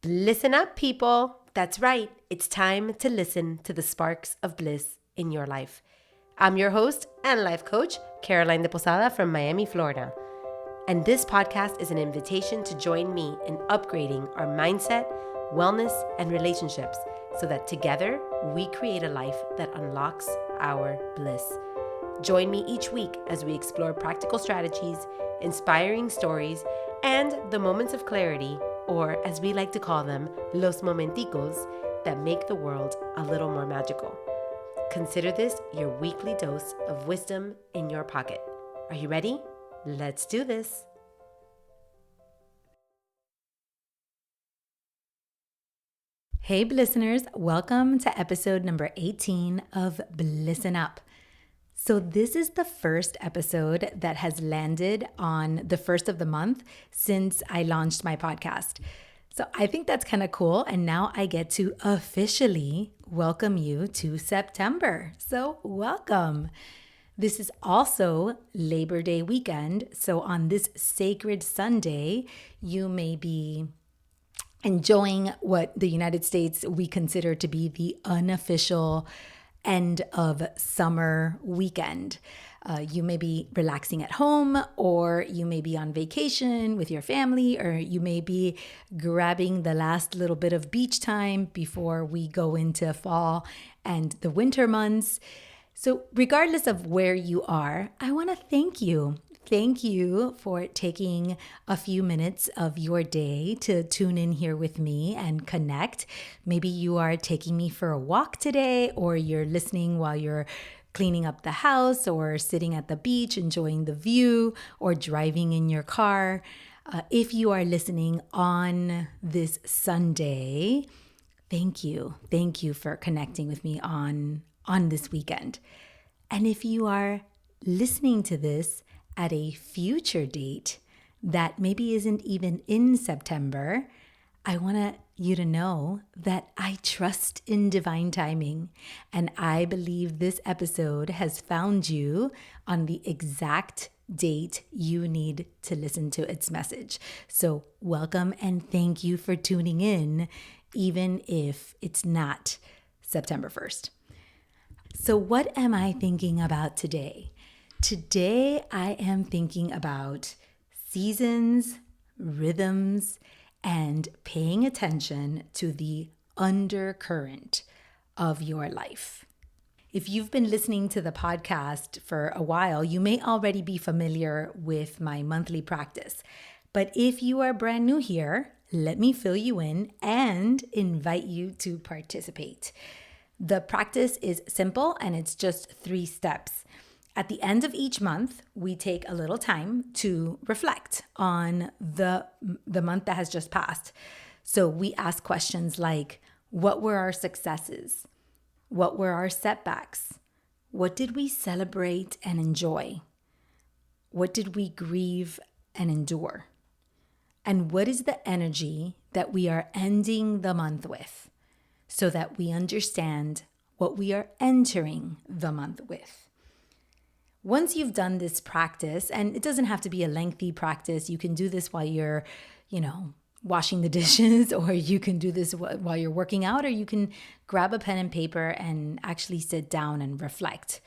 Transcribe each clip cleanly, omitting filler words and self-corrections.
Listen up, people. That's right. It's time to listen to the sparks of bliss in your life. I'm your host and life coach, Caroline de Posada from Miami, Florida. And this podcast is an invitation to join me in upgrading our mindset, wellness, and relationships so that together we create a life that unlocks our bliss. Join me each week as we explore practical strategies, inspiring stories, and the moments of clarity, or as we like to call them, los momenticos, that make the world a little more magical. Consider this your weekly dose of wisdom in your pocket. Are you ready? Let's do this. Hey, listeners, welcome to episode number 18 of Blissin' Up. So this is the first episode that has landed on the first of the month since I launched my podcast. So I think that's kind of cool. And now I get to officially welcome you to September. So welcome. This is also Labor Day weekend. So on this sacred Sunday, you may be enjoying what the United States we consider to be the unofficial end of summer weekend. You may be relaxing at home, or you may be on vacation with your family, or you may be grabbing the last little bit of beach time before we go into fall and the winter months. So regardless of where you are, I want to thank you. Thank you for taking a few minutes of your day to tune in here with me and connect. Maybe you are taking me for a walk today, or you're listening while you're cleaning up the house, or sitting at the beach enjoying the view, or driving in your car. If you are listening on this Sunday, thank you. Thank you for connecting with me on this weekend. And if you are listening to this at a future date that maybe isn't even in September, I want you to know that I trust in divine timing, and I believe this episode has found you on the exact date you need to listen to its message. So welcome and thank you for tuning in, even if it's not September 1st. So what am I thinking about today? Today, I am thinking about seasons, rhythms, and paying attention to the undercurrent of your life. If you've been listening to the podcast for a while, you may already be familiar with my monthly practice. But if you are brand new here, let me fill you in and invite you to participate. The practice is simple and it's just 3 steps. At the end of each month, we take a little time to reflect on the month that has just passed. So we ask questions like, what were our successes? What were our setbacks? What did we celebrate and enjoy? What did we grieve and endure? And what is the energy that we are ending the month with, so that we understand what we are entering the month with? Once you've done this practice, and it doesn't have to be a lengthy practice, you can do this while you're, washing the dishes, or you can do this while you're working out, or you can grab a pen and paper and actually sit down and reflect.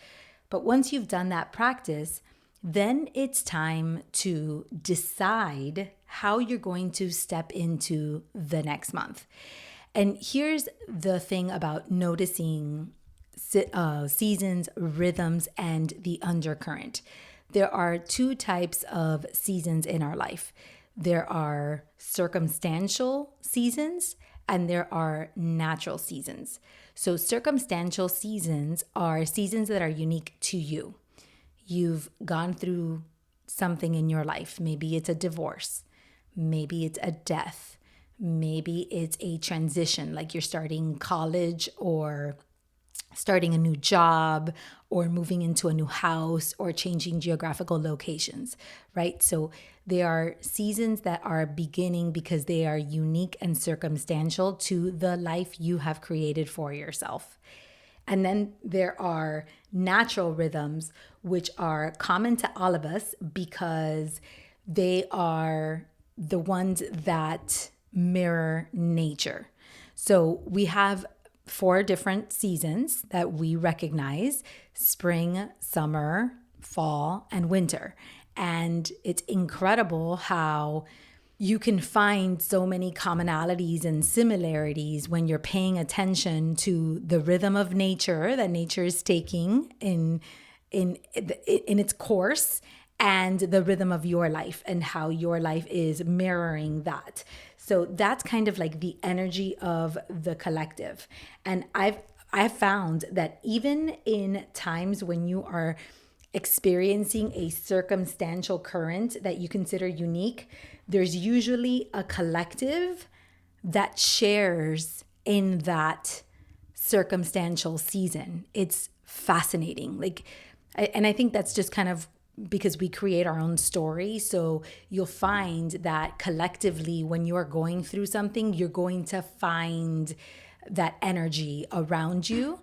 But once you've done that practice, then it's time to decide how you're going to step into the next month. And here's the thing about noticing seasons, rhythms, and the undercurrent. There are 2 types of seasons in our life. There are circumstantial seasons and there are natural seasons. So circumstantial seasons are seasons that are unique to you. You've gone through something in your life. Maybe it's a divorce. Maybe it's a death. Maybe it's a transition, like you're starting college or starting a new job or moving into a new house or changing geographical locations, right? So they are seasons that are beginning because they are unique and circumstantial to the life you have created for yourself. And then there are natural rhythms, which are common to all of us because they are the ones that mirror nature. So we have 4 different seasons that we recognize: spring, summer, fall, and winter. And it's incredible how you can find so many commonalities and similarities when you're paying attention to the rhythm of nature that nature is taking in its course, and the rhythm of your life and how your life is mirroring that. So that's kind of like the energy of the collective. And I've found that even in times when you are experiencing a circumstantial current that you consider unique, there's usually a collective that shares in that circumstantial season. It's fascinating. And I think that's just kind of because we create our own story. So you'll find that collectively, when you are going through something, you're going to find that energy around you.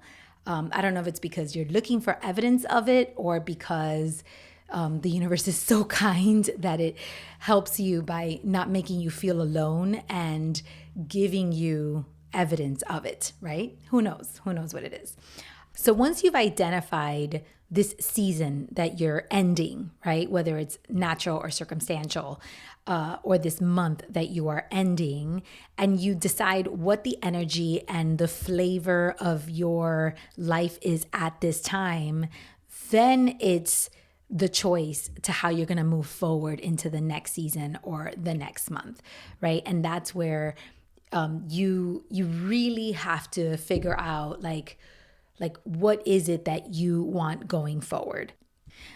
I don't know if it's because you're looking for evidence of it, or because the universe is so kind that it helps you by not making you feel alone and giving you evidence of it, right? Who knows? Who knows what it is? So once you've identified this season that you're ending, right? Whether it's natural or circumstantial, or this month that you are ending, and you decide what the energy and the flavor of your life is at this time, then it's the choice to how you're going to move forward into the next season or the next month, right? And that's where you really have to figure out like what is it that you want going forward.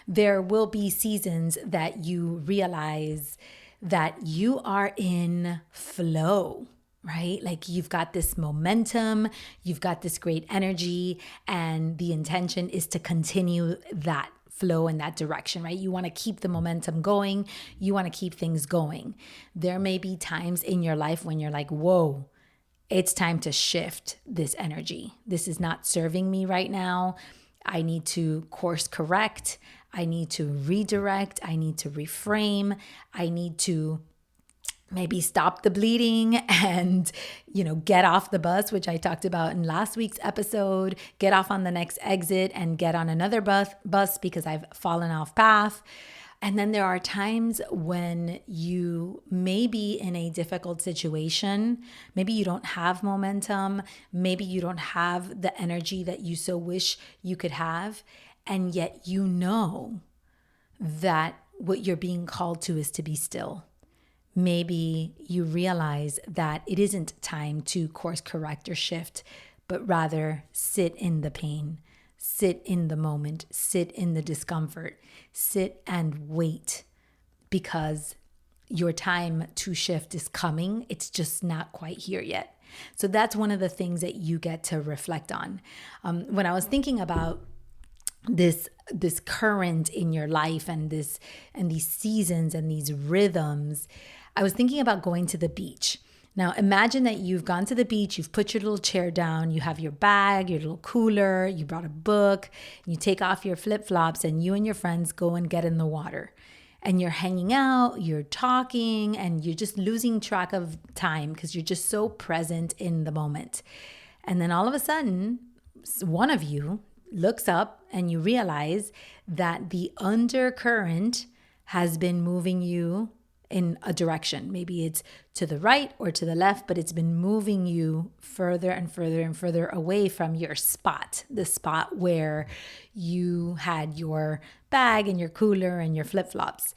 There will be seasons that you realize that you are in flow, right? Like you've got this momentum, you've got this great energy, and the intention is to continue that flow in that direction, right? You want to keep the momentum going. You want to keep things going. There may be times in your life when you're like, whoa, it's time to shift this energy. This is not serving me right now. I need to course correct. I need to redirect. I need to reframe. I need to maybe stop the bleeding and, get off the bus, which I talked about in last week's episode, get off on the next exit and get on another bus because I've fallen off path. And then there are times when you may be in a difficult situation. Maybe you don't have momentum. Maybe you don't have the energy that you so wish you could have. And yet you know that what you're being called to is to be still. Maybe you realize that it isn't time to course correct or shift, but rather sit in the pain. Sit in the moment, sit in the discomfort, sit and wait, because your time to shift is coming. It's just not quite here yet. So that's one of the things that you get to reflect on. When I was thinking about this current in your life and these seasons and these rhythms, I was thinking about going to the beach. Now, imagine that you've gone to the beach, you've put your little chair down, you have your bag, your little cooler, you brought a book, you take off your flip-flops, and you and your friends go and get in the water. And you're hanging out, you're talking, and you're just losing track of time because you're just so present in the moment. And then all of a sudden, one of you looks up and you realize that the undercurrent has been moving you in a direction. Maybe it's to the right or to the left, but it's been moving you further and further and further away from your spot, the spot where you had your bag and your cooler and your flip-flops.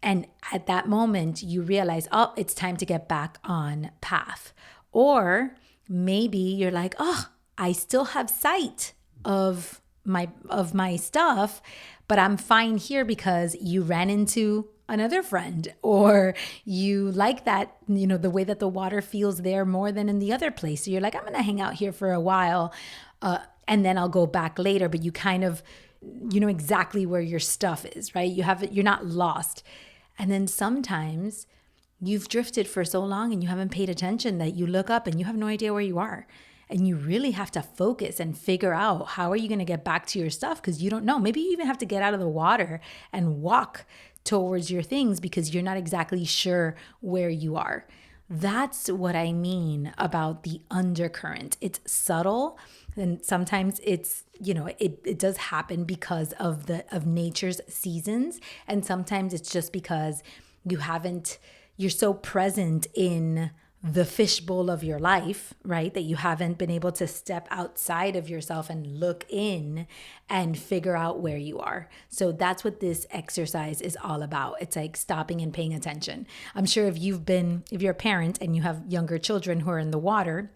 And at that moment, you realize, oh, it's time to get back on path. Or maybe you're like, oh, I still have sight of my stuff, but I'm fine here because you ran into another friend, or you like that, the way that the water feels there more than in the other place. So you're like, I'm going to hang out here for a while, and then I'll go back later. But you kind of, know exactly where your stuff is, right? You're not lost. And then sometimes you've drifted for so long and you haven't paid attention that you look up and you have no idea where you are. And you really have to focus and figure out how are you going to get back to your stuff, because you don't know. Maybe you even have to get out of the water and walk towards your things because you're not exactly sure where you are. that's what I mean about the undercurrent. It's subtle, and sometimes it's, it does happen because of nature's seasons, and sometimes it's just because you're so present in the fishbowl of your life, right? That you haven't been able to step outside of yourself and look in and figure out where you are. So that's what this exercise is all about. It's like stopping and paying attention. I'm sure if you're a parent and you have younger children who are in the water,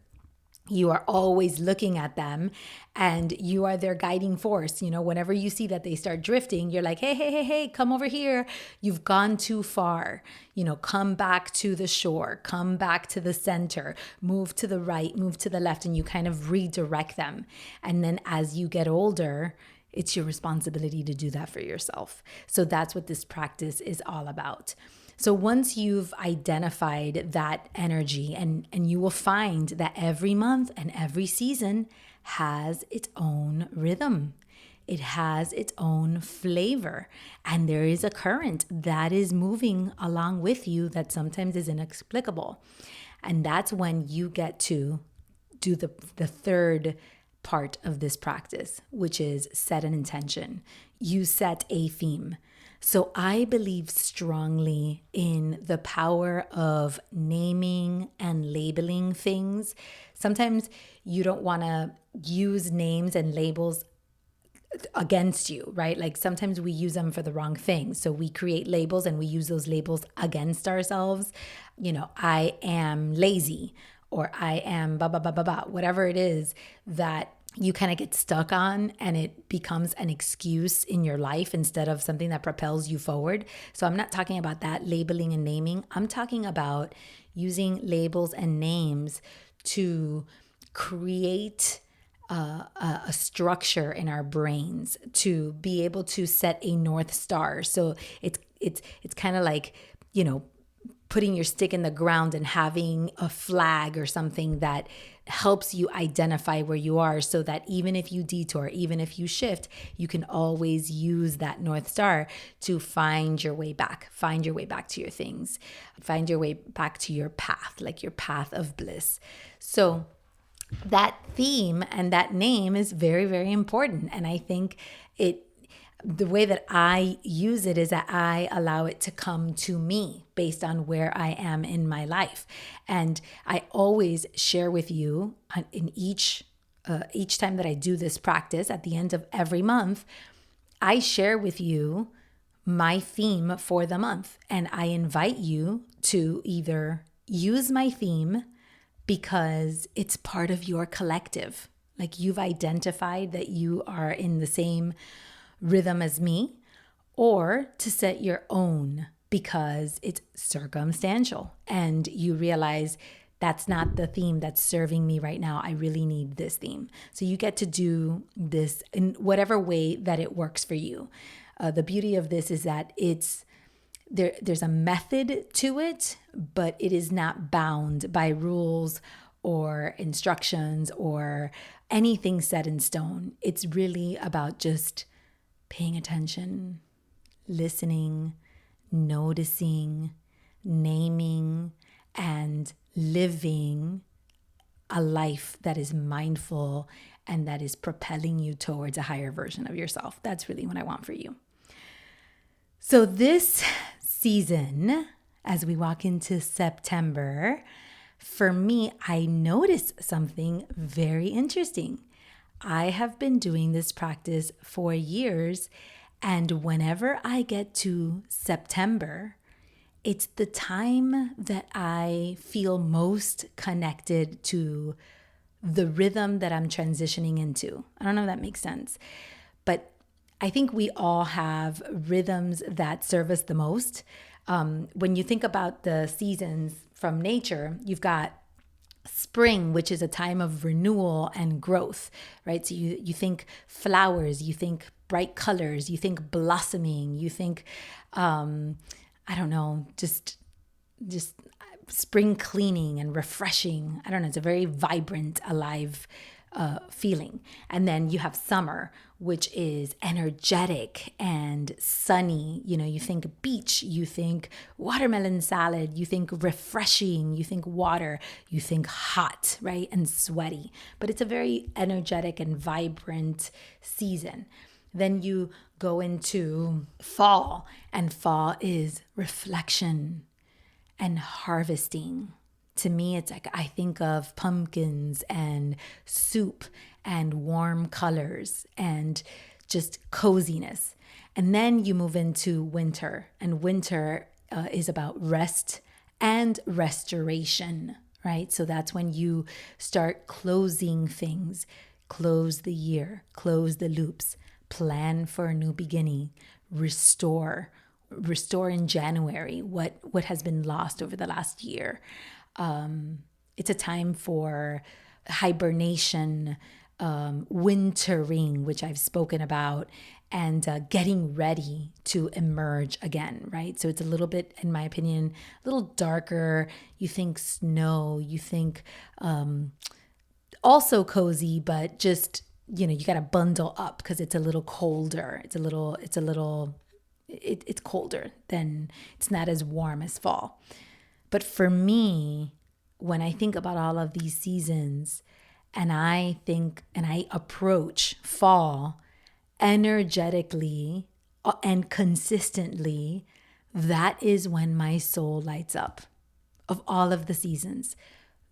you are always looking at them and you are their guiding force. Whenever you see that they start drifting, you're like, hey, come over here. You've gone too far. Come back to the shore, come back to the center, move to the right, move to the left, and you kind of redirect them. And then as you get older, it's your responsibility to do that for yourself. So that's what this practice is all about. So once you've identified that energy, and you will find that every month and every season has its own rhythm. It has its own flavor. And there is a current that is moving along with you that sometimes is inexplicable. And that's when you get to do the third part of this practice, which is set an intention. You set a theme. So I believe strongly in the power of naming and labeling things. Sometimes you don't want to use names and labels against you, right? Like sometimes we use them for the wrong thing. So we create labels and we use those labels against ourselves. I am lazy, or I am blah, blah, blah, blah, blah, whatever it is that you kind of get stuck on, and it becomes an excuse in your life instead of something that propels you forward. So I'm not talking about that labeling and naming. I'm talking about using labels and names to create a structure in our brains to be able to set a North Star. So it's kind of like, putting your stick in the ground and having a flag or something that helps you identify where you are, so that even if you detour, even if you shift, you can always use that North Star to find your way back to your things, find your way back to your path, like your path of bliss. So that theme and that name is very, very important. And I think the way that I use it is that I allow it to come to me based on where I am in my life. And I always share with you in each time that I do this practice, at the end of every month, I share with you my theme for the month. And I invite you to either use my theme because it's part of your collective. Like you've identified that you are in the same rhythm as me, or to set your own because it's circumstantial and you realize that's not the theme that's serving me right now. I really need this theme. So you get to do this in whatever way that it works for you. The beauty of this is that there's a method to it, but it is not bound by rules or instructions or anything set in stone. It's really about just paying attention, listening, noticing, naming, and living a life that is mindful and that is propelling you towards a higher version of yourself. That's really what I want for you. So this season, as we walk into September, for me, I noticed something very interesting. I have been doing this practice for years, and whenever I get to September, it's the time that I feel most connected to the rhythm that I'm transitioning into. I don't know if that makes sense, but I think we all have rhythms that serve us the most. When you think about the seasons from nature, you've got spring, which is a time of renewal and growth, right? So you think flowers, you think bright colors, you think blossoming, you think, I don't know, just spring cleaning and refreshing. I don't know, it's a very vibrant, alive feeling. And then you have summer, which is energetic and sunny. You know, you think beach, you think watermelon salad, you think refreshing, you think water, you think hot, right? And sweaty. But it's a very energetic and vibrant season. Then you go into fall, and fall is reflection and harvesting. To me, it's like I think of pumpkins and soup and warm colors and just coziness. And then you move into winter, and winter is about rest and restoration, right? So that's when you start closing things, close the year, close the loops, plan for a new beginning, restore in January what has been lost over the last year. It's a time for hibernation, wintering, which I've spoken about, and getting ready to emerge again, right? So it's a little bit, in my opinion, a little darker. You think snow, you think also cozy, but just, you know, you got to bundle up because it's a little colder. It's colder than, it's not as warm as fall. But for me, when I think about all of these seasons, and I think and I approach fall energetically and consistently, that is when my soul lights up. Of all of the seasons,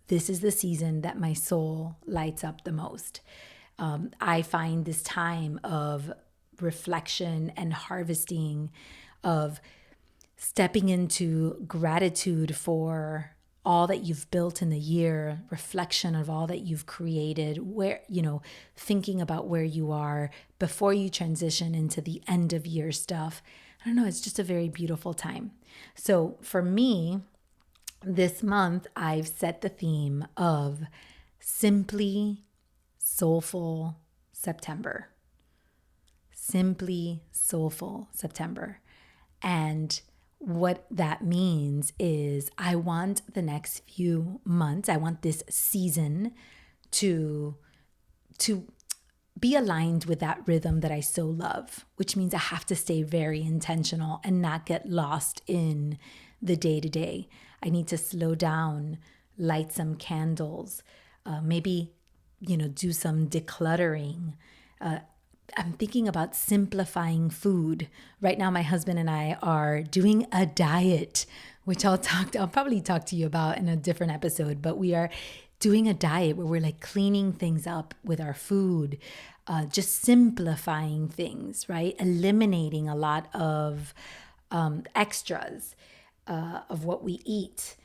this is the season that my soul lights up the most. I find this time of reflection and harvesting, of stepping into gratitude for all that you've built in the year, reflection of all that you've created, where, you know, thinking about where you are before you transition into the end of year stuff. I don't know, it's just a very beautiful time. So for me, this month, I've set the theme of Simply Soulful September. Simply Soulful September. And what that means is I want the next few months, I want this season to be aligned with that rhythm that I so love, which means I have to stay very intentional and not get lost in the day-to-day. I need to slow down, light some candles, maybe, do some decluttering. I'm thinking about simplifying food. Right now, my husband and I are doing a diet, which I'll probably talk to you about in a different episode, but we are doing a diet where we're like cleaning things up with our food, just simplifying things, right? Eliminating a lot of extras of what we eat.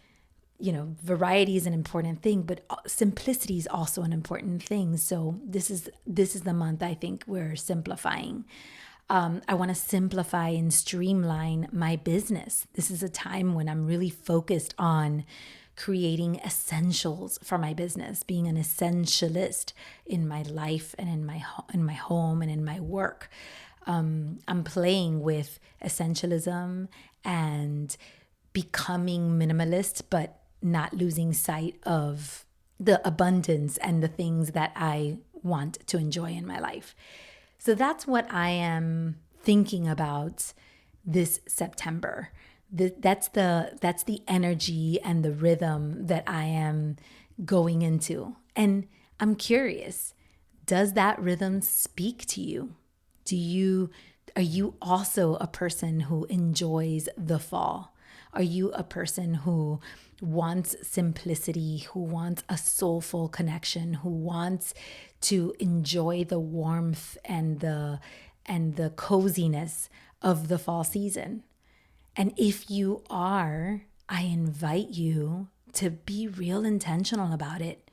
Variety is an important thing, but simplicity is also an important thing. So this is the month I think we're simplifying. I want to simplify and streamline my business. This is a time when I'm really focused on creating essentials for my business, being an essentialist in my life and in my home and in my work. I'm playing with essentialism and becoming minimalist, but not losing sight of the abundance and the things that I want to enjoy in my life. So that's what I am thinking about this September. That's the energy and the rhythm that I am going into. And I'm curious, does that rhythm speak to you? Are you also a person who enjoys the fall? Are you a person who wants simplicity, who wants a soulful connection, who wants to enjoy the warmth and the coziness of the fall season? And if you are, I invite you to be real intentional about it.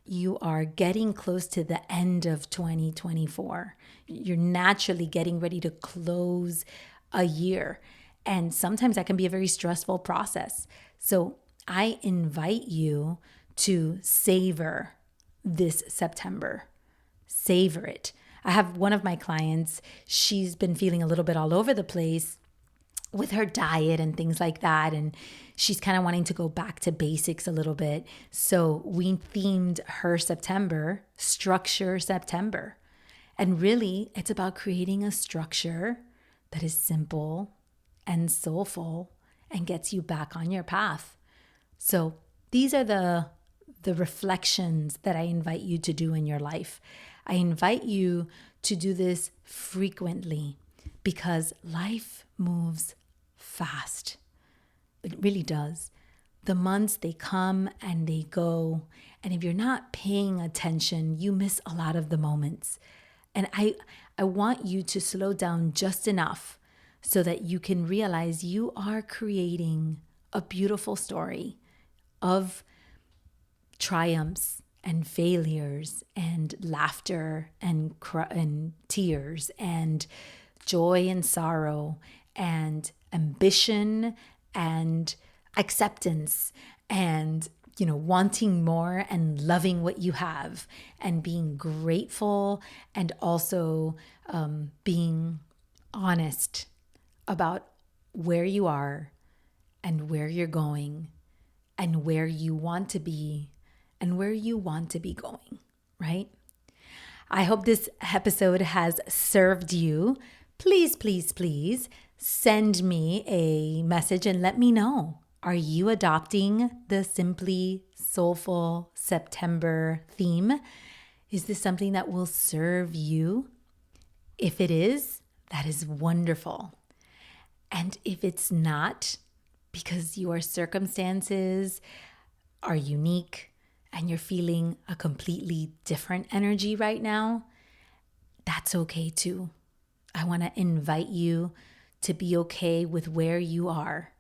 You are getting close to the end of 2024. You're naturally getting ready to close a year. And sometimes that can be a very stressful process. So I invite you to savor this September. Savor it. I have one of my clients, she's been feeling a little bit all over the place. with her diet and things like that. And she's kind of wanting to go back to basics a little bit. So we themed her September, Structure September. And really, it's about creating a structure that is simple and soulful and gets you back on your path. So these are the reflections that I invite you to do in your life. I invite you to do this frequently because life moves fast. It really does. The months, they come and they go. And if you're not paying attention, you miss a lot of the moments. And I want you to slow down just enough so that you can realize you are creating a beautiful story of triumphs and failures and laughter and tears and joy and sorrow and ambition and acceptance and wanting more and loving what you have and being grateful and also being honest about where you are and where you're going and where you want to be and where you want to be going, right? I hope this episode has served you. Please, please, please send me a message and let me know. Are you adopting the Simply Soulful September theme? Is this something that will serve you? If it is, that is wonderful. And if it's not, because your circumstances are unique and you're feeling a completely different energy right now, that's okay too. I want to invite you to be okay with where you are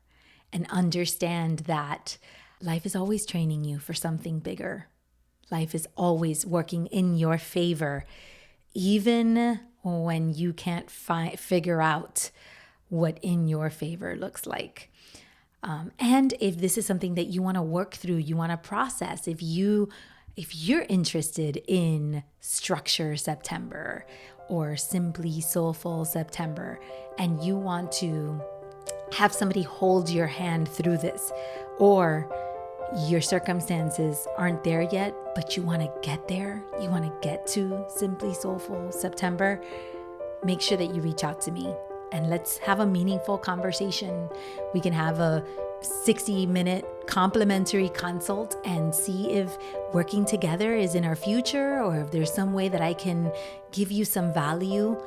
and understand that life is always training you for something bigger. Life is always working in your favor, even when you can't figure out what in your favor looks like. And if this is something that you want to work through, you want to process, if you're interested in Structure September or Simply Soulful September, and you want to have somebody hold your hand through this, or your circumstances aren't there yet, but you want to get there, you want to get to Simply Soulful September, make sure that you reach out to me and let's have a meaningful conversation. We can have a 60-minute complimentary consult and see if working together is in our future, or if there's some way that I can give you some value,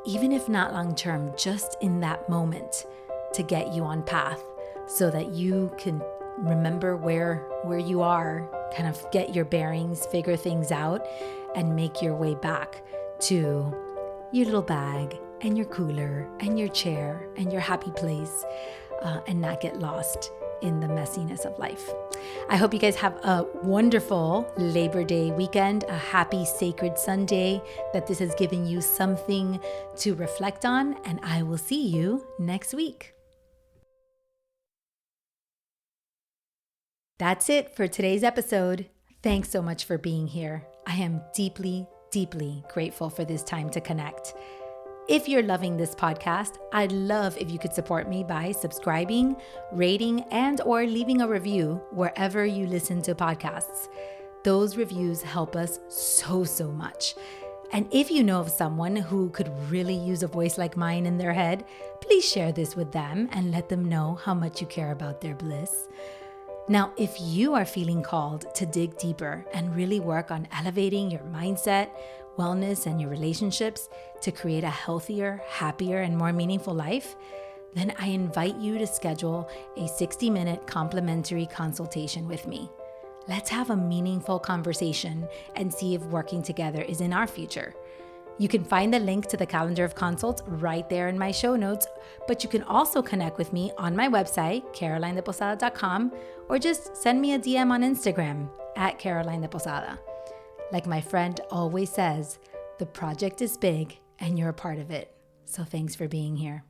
even if not long-term, just in that moment to get you on path so that you can remember where you are, kind of get your bearings, figure things out, and make your way back to your little bag and your cooler and your chair and your happy place, and not get lost in the messiness of life. I hope you guys have a wonderful Labor Day weekend, a happy sacred Sunday, that this has given you something to reflect on, and I will see you next week. That's it for today's episode. Thanks so much for being here. I am deeply, deeply grateful for this time to connect. If you're loving this podcast, I'd love if you could support me by subscribing, rating, and or leaving a review wherever you listen to podcasts. Those reviews help us so much. And if you know of someone who could really use a voice like mine in their head, please share this with them and let them know how much you care about their bliss. Now, if you are feeling called to dig deeper and really work on elevating your mindset, wellness, and your relationships to create a healthier, happier, and more meaningful life, then I invite you to schedule a 60-minute complimentary consultation with me. Let's have a meaningful conversation and see if working together is in our future. You can find the link to the calendar of consults right there in my show notes, but you can also connect with me on my website, carolinedeposada.com, or just send me a DM on Instagram at @CarolineDePosada. Like my friend always says, the project is big and you're a part of it. So thanks for being here.